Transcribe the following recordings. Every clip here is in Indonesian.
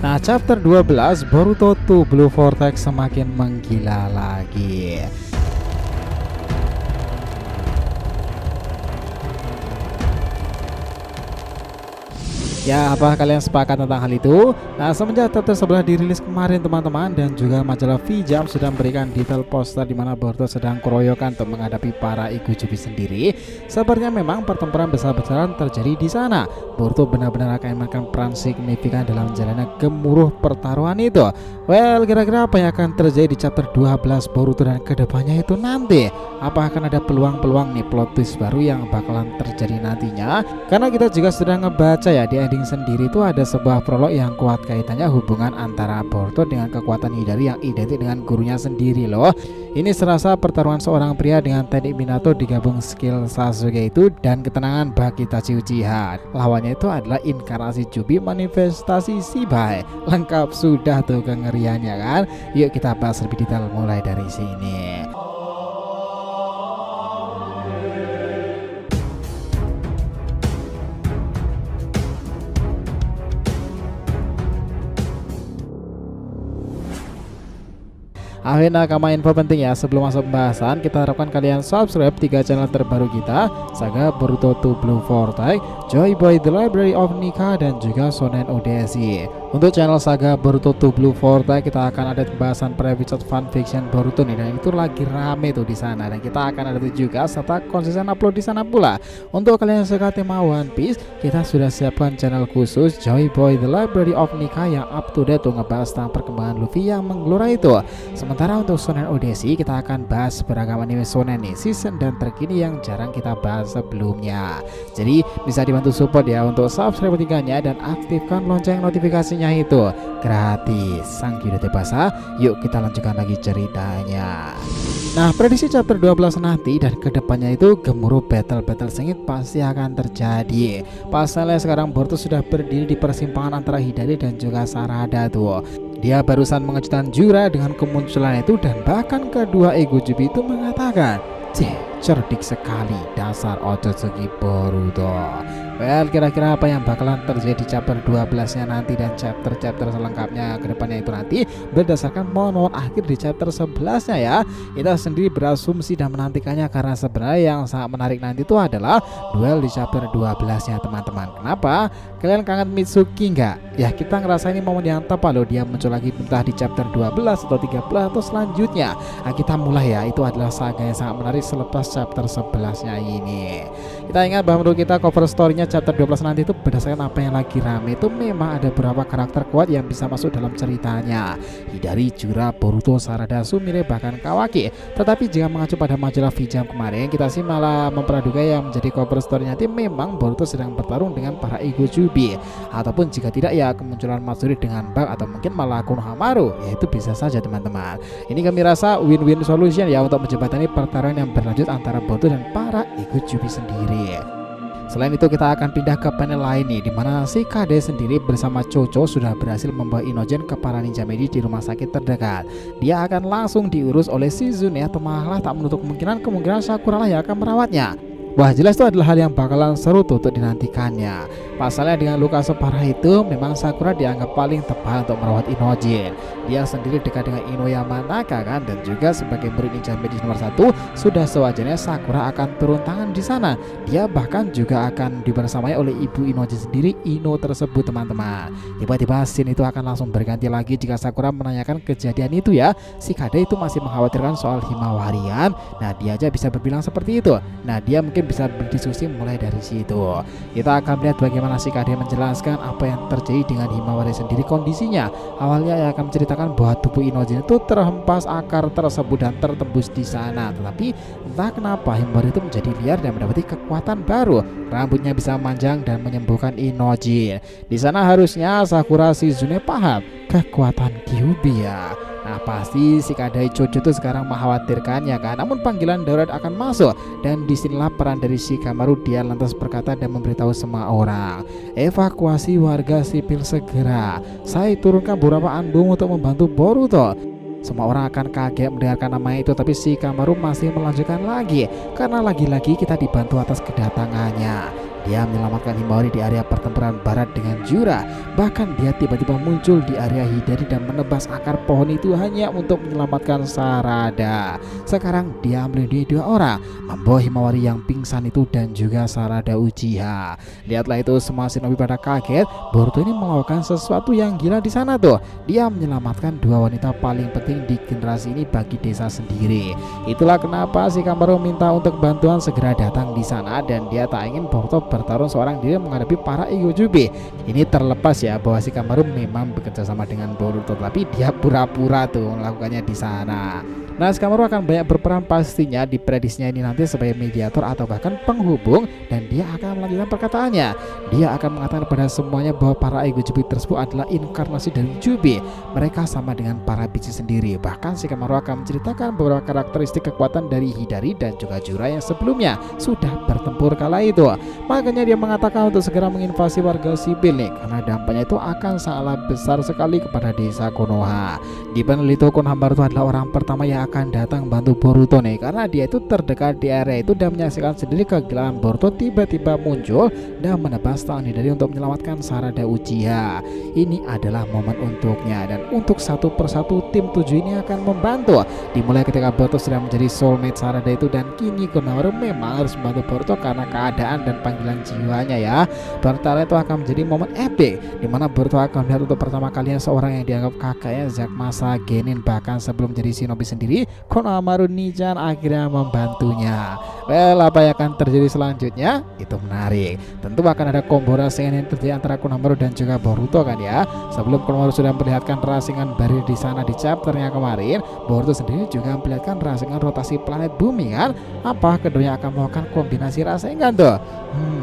Nah, chapter 12 Boruto to Blue Vortex semakin menggila lagi. Ya, apa kalian sepakat tentang hal itu? Nah, semenjak chapter 11 dirilis kemarin teman-teman, dan juga majalah V-Jump sudah memberikan detail poster di mana Boruto sedang keroyokan untuk menghadapi para Ikujubi sendiri. Sepertinya memang pertempuran besar-besaran terjadi di sana. Boruto benar-benar akan memainkan peran signifikan dalam jalannya gemuruh pertaruhan itu. Well, kira-kira apa yang akan terjadi di chapter 12 Boruto dan kedepannya itu nanti? Apa akan ada peluang-peluang nih plot twist baru yang bakalan terjadi nantinya? Karena kita juga sudah ngebaca ya di ending sendiri itu ada sebuah prolog yang kuat kaitannya hubungan antara Boruto dengan kekuatan Hidari yang identik dengan gurunya sendiri loh. Ini serasa pertarungan seorang pria dengan teknik Minato digabung skill Sasuke itu dan ketenangan bagi Itachi Uchiha. Lawannya itu adalah inkarnasi Jubi manifestasi Shibai. Lengkap sudah tuh kengeriannya kan? Yuk kita bahas lebih detail mulai dari sini. Akhirnya nakama info penting ya, sebelum masuk pembahasan kita harapkan kalian subscribe 3 channel terbaru kita, Saga Boruto to Blue Vortex, Joy Boy The Library of Nika, dan juga Shonen Odyssey. Untuk channel Saga Boruto to Blue Vortex kita akan ada pembahasan pre-episode fanfiction Boruto nih, dan itu lagi rame tuh di sana, dan kita akan ada itu juga serta konsisten upload di sana pula. Untuk kalian yang suka tema One Piece, kita sudah siapkan channel khusus Joy Boy The Library of Nika yang up to date tuh ngebahas tentang perkembangan Luffy yang menggelora itu. Sementara untuk Shonen Odyssey kita akan bahas beragam anime shonen nih, season dan terkini yang jarang kita bahas sebelumnya. Jadi bisa dibantu support ya untuk subscribe tiganya dan aktifkan lonceng notifikasinya itu gratis. Sang video basah, yuk kita lanjutkan lagi ceritanya. Nah, prediksi chapter 12 nanti dan kedepannya itu gemuruh battle sengit pasti akan terjadi. Pasalnya sekarang Boruto sudah berdiri di persimpangan antara Hidari dan juga Sarada tuh. Dia barusan mengejutkan Jura dengan kemunculan itu, dan bahkan kedua Ikujubi itu mengatakan, cerdik sekali dasar Otsutsuki Boruto. Well, kira-kira apa yang bakalan terjadi di chapter 12 nya nanti dan chapter-chapter selengkapnya kedepannya itu nanti berdasarkan monolog akhir di chapter 11 nya ya. Kita sendiri berasumsi dan menantikannya karena sebenarnya yang sangat menarik nanti itu adalah duel di chapter 12 nya teman-teman. Kenapa? Kalian kangen Mitsuki nggak? Ya, kita ngerasa ini momen yang tepat loh, dia muncul lagi entah di chapter 12 atau 13 atau selanjutnya. Nah, kita mulai ya, itu adalah saga yang sangat menarik selepas chapter 11 nya ini. Kita ingat bahwa menurut kita cover story-nya chapter 12 nanti itu berdasarkan apa yang lagi rame, itu memang ada beberapa karakter kuat yang bisa masuk dalam ceritanya. Hidari, Jura, Boruto, Sarada, Sumire, bahkan Kawaki. Tetapi jika mengacu pada majalah V-Jump kemarin, kita sih malah memperduga yang menjadi cover story nanti memang Boruto sedang bertarung dengan para Ikujubi, ataupun jika tidak ya kemunculan Matsuri dengan Bug atau mungkin malah Konohamaru. Ya itu bisa saja teman-teman. Ini kami rasa win-win solution ya untuk menjembatani pertarungan yang berlanjut antara Boruto dan para Ikujubi sendiri. Selain itu kita akan pindah ke panel lain nih, dimana si Kade sendiri bersama Chocho sudah berhasil membawa Inogen ke para ninja medis di rumah sakit terdekat. Dia akan langsung diurus oleh Shizune atau malah tak menutup kemungkinan Sakura lah yang akan merawatnya. Wah, jelas itu adalah hal yang bakalan seru tuh untuk dinantikannya. Pasalnya dengan luka separah itu, memang Sakura dianggap paling tepat untuk merawat Inogen. Dia sendiri dekat dengan Ino Yamanaka kan, dan juga sebagai murid ninja medis nomor 1, sudah sewajarnya Sakura akan turun tangan di sana. Dia bahkan juga akan dibersamai oleh ibu Inogen sendiri, Ino tersebut teman-teman. Tiba-tiba scene itu akan langsung berganti lagi jika Sakura menanyakan kejadian itu ya. Si Kade itu masih mengkhawatirkan soal Himawarian. Nah, dia aja bisa berbilang seperti itu. Nah, dia mungkin bisa berdiskusi mulai dari situ. Kita akan melihat bagaimana si Kade menjelaskan apa yang terjadi dengan Himawari sendiri kondisinya. Awalnya ia akan menceritakan bahwa tubuh Inogen itu terhempas akar tersebut dan tertembus di sana. Tetapi entah kenapa Himawari itu menjadi liar dan mendapati kekuatan baru. Rambutnya bisa memanjang dan menyembuhkan Inogen. Di sana harusnya Sakura Shizune paham kekuatan Kyuubi ya. Nah, pasti si Kadai Chocho itu sekarang mengkhawatirkannya kan. Namun panggilan darurat akan masuk, dan disinilah peran dari Shikamaru. Dia lantas berkata dan memberitahu semua orang, evakuasi warga sipil segera. Saya turunkan beberapa andung untuk membantu Boruto. Semua orang akan kaget mendengarkan nama itu, tapi Shikamaru masih melanjutkan lagi karena lagi-lagi kita dibantu atas kedatangannya. Dia menyelamatkan Himawari di area pertempuran barat dengan Jura. Bahkan dia tiba-tiba muncul di area Hidari dan menebas akar pohon itu hanya untuk menyelamatkan Sarada. Sekarang dia melindungi 2 orang, membawa Himawari yang pingsan itu dan juga Sarada Uchiha. Lihatlah itu, semua shinobi pada kaget. Boruto ini melakukan sesuatu yang gila di sana tuh. Dia menyelamatkan 2 wanita paling penting di generasi ini bagi desa sendiri. Itulah kenapa Shikamaru minta untuk bantuan segera datang di sana, dan dia tak ingin Boruto bertarung seorang diri menghadapi para Igojubi. Ini terlepas ya bahwa Shikamaru memang bekerja sama dengan Boruto, tapi dia pura-pura tuh melakukannya di sana. Nah, Shikamaru akan banyak berperan pastinya di prediksinya ini nanti sebagai mediator atau bahkan penghubung, dan dia akan melanjutkan perkataannya. Dia akan mengatakan kepada semuanya bahwa para Igojubi tersebut adalah inkarnasi dari Jubi. Mereka sama dengan para biji sendiri. Bahkan Shikamaru akan menceritakan beberapa karakteristik kekuatan dari Hidari dan juga Jura yang sebelumnya sudah bertempur kala itu. Makanya dia mengatakan untuk segera menginvasi warga sipil nih, karena dampaknya itu akan sangatlah besar sekali kepada desa Konoha. Di panel itu Konohamaru itu adalah orang pertama yang akan datang bantu Boruto nih, karena dia itu terdekat di area itu dan menyaksikan sendiri kegilaan Boruto tiba-tiba muncul dan menebas tangan Hidari untuk menyelamatkan Sarada Uchiha. Ini adalah momen untuknya, dan untuk satu persatu tim 7 ini akan membantu. Dimulai ketika Boruto sudah menjadi soulmate Sarada itu, dan kini Konohamaru memang harus membantu Boruto karena keadaan dan panggilan jiwanya ya. Pertama itu akan menjadi momen epic di mana Boruto akan melihat untuk pertama kalinya seorang yang dianggap kakaknya Zack Masa Genin. Bahkan sebelum menjadi shinobi sendiri, Konohamaru Nichan akhirnya membantunya. Well, apa yang akan terjadi selanjutnya? Itu menarik. Tentu akan ada combo rasengan yang terjadi antara Konohamaru dan juga Boruto kan ya. Sebelum Konohamaru sudah memperlihatkan rasengan barir di sana di chapternya kemarin, Boruto sendiri juga memperlihatkan rasengan rotasi planet bumi kan. Apa keduanya akan melakukan kombinasi rasengan tuh?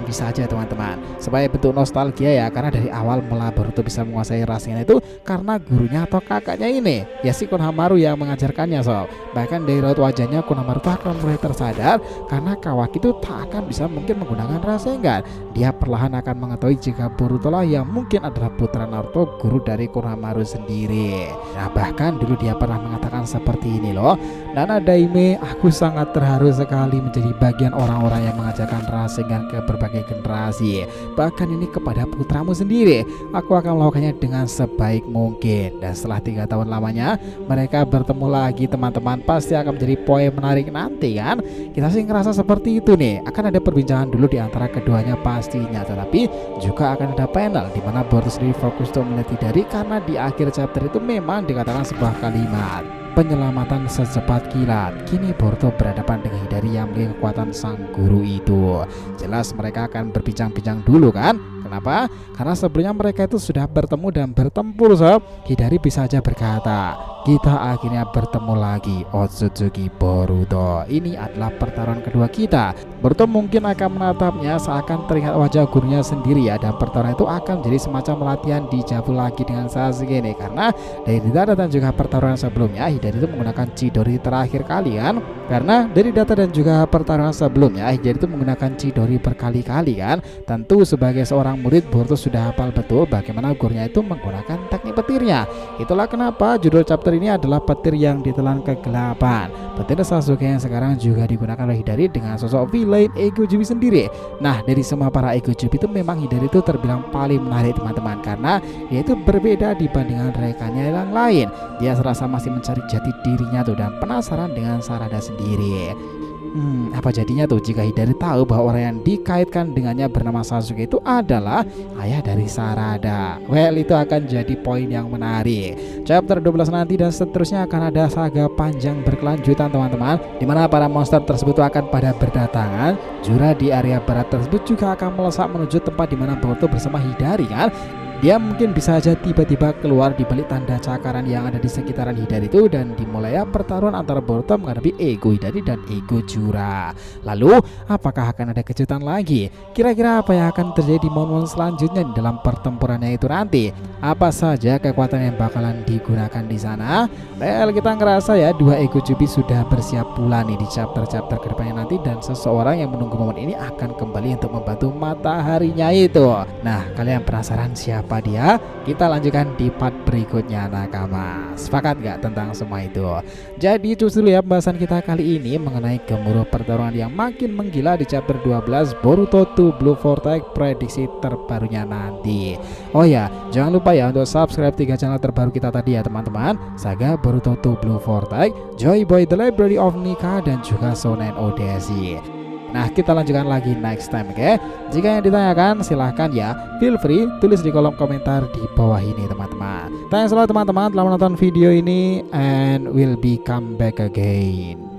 Bisa aja teman-teman, sebagai bentuk nostalgia ya, karena dari awal mula Boruto bisa menguasai rasengan itu karena gurunya atau kakaknya ini, ya si Konohamaru yang mengajarkannya sob. Bahkan dari raut wajahnya Konohamaru akan mulai tersadar karena Kawaki itu tak akan bisa mungkin menggunakan rasengan. Dia perlahan akan mengetahui jika Boruto lah yang mungkin adalah putra Naruto, guru dari Konohamaru sendiri. Nah, bahkan dulu dia pernah mengatakan seperti ini loh, Nana Daime, aku sangat terharu sekali menjadi bagian orang-orang yang mengajarkan rasengan ke berbagai generasi, bahkan ini kepada putramu sendiri. Aku akan melakukannya dengan sebaik mungkin. Dan setelah 3 tahun lamanya mereka bertemu lagi teman-teman, pasti akan menjadi poin menarik nanti kan. Kita sih ngerasa seperti itu nih, akan ada perbincangan dulu di antara keduanya pastinya, tetapi juga akan ada panel di mana Boruto sendiri fokus untuk melihat Hidari, karena di akhir chapter itu memang dikatakan sebuah kalimat, penyelamatan secepat kilat. Kini Boruto berhadapan dengan Hidari yang memiliki kekuatan sang guru itu. Jelas mereka akan berbincang-bincang dulu kan. Kenapa? Karena sebelumnya mereka itu sudah bertemu dan bertempur sob. Hidari bisa aja berkata, kita akhirnya bertemu lagi Otsutsuki Boruto. Ini adalah pertarungan kedua kita. Boruto mungkin akan menatapnya seakan teringat wajah gurunya sendiri ya. Dan pertarungan itu akan menjadi semacam latihan dijabu lagi dengan Sasuke nih, karena dari data dan juga pertarungan sebelumnya Hidari itu menggunakan Chidori terakhir kali kan. Karena dari data dan juga pertarungan sebelumnya Hidari itu menggunakan Chidori berkali-kali kan. Tentu sebagai seorang murid Boruto sudah hafal betul bagaimana gurunya itu menggunakan teknik petirnya. Itulah kenapa judul chapter ini adalah petir yang ditelan kegelapan. Petir Sasuke yang sekarang juga digunakan oleh Hidari dengan sosok villain Igojubi sendiri. Nah, dari semua para Igojubi itu memang Hidari itu terbilang paling menarik teman-teman, karena dia itu berbeda dibandingkan rekannya yang lain. Dia serasa masih mencari jati dirinya tuh dan penasaran dengan Sarada sendiri. Apa jadinya tuh jika Hidari tahu bahwa orang yang dikaitkan dengannya bernama Sasuke itu adalah ayah dari Sarada? Well, itu akan jadi poin yang menarik. Chapter 12 nanti dan seterusnya akan ada saga panjang berkelanjutan teman-teman, dimana para monster tersebut akan pada berdatangan. Jura di area barat tersebut juga akan melesat menuju tempat dimana Boruto bersama Hidari kan. Dia mungkin bisa aja tiba-tiba keluar di balik tanda cakaran yang ada di sekitaran Hidari itu, dan dimulai pertarungan antara Boruto menghadapi ego Hidari dan ego Jura. Lalu apakah akan ada kejutan lagi? Kira-kira apa yang akan terjadi di momen selanjutnya dalam pertempurannya itu nanti? Apa saja kekuatan yang bakalan digunakan di sana? Well, kita ngerasa ya 2 Igojubi sudah bersiap pula nih di chapter-chapter kedepannya nanti, dan seseorang yang menunggu momen ini akan kembali untuk membantu mataharinya itu. Nah, kalian penasaran siapa siapa dia? Kita lanjutkan di part berikutnya nakama. Sepakat gak tentang semua itu? Jadi itu dulu ya pembahasan kita kali ini mengenai gemuruh pertarungan yang makin menggila di chapter 12 Boruto 2 Blue Vortex prediksi terbarunya nanti. Oh ya, jangan lupa ya untuk subscribe 3 channel terbaru kita tadi ya teman-teman. Saga Boruto 2 Blue Vortex, Joy Boy The Library of Nika, dan juga Shonen Odyssey. Nah, kita lanjutkan lagi next time, oke? Jika yang ditanyakan silahkan ya, feel free tulis di kolom komentar di bawah ini teman-teman. Thanks a lot teman-teman telah menonton video ini, and we'll be come back again.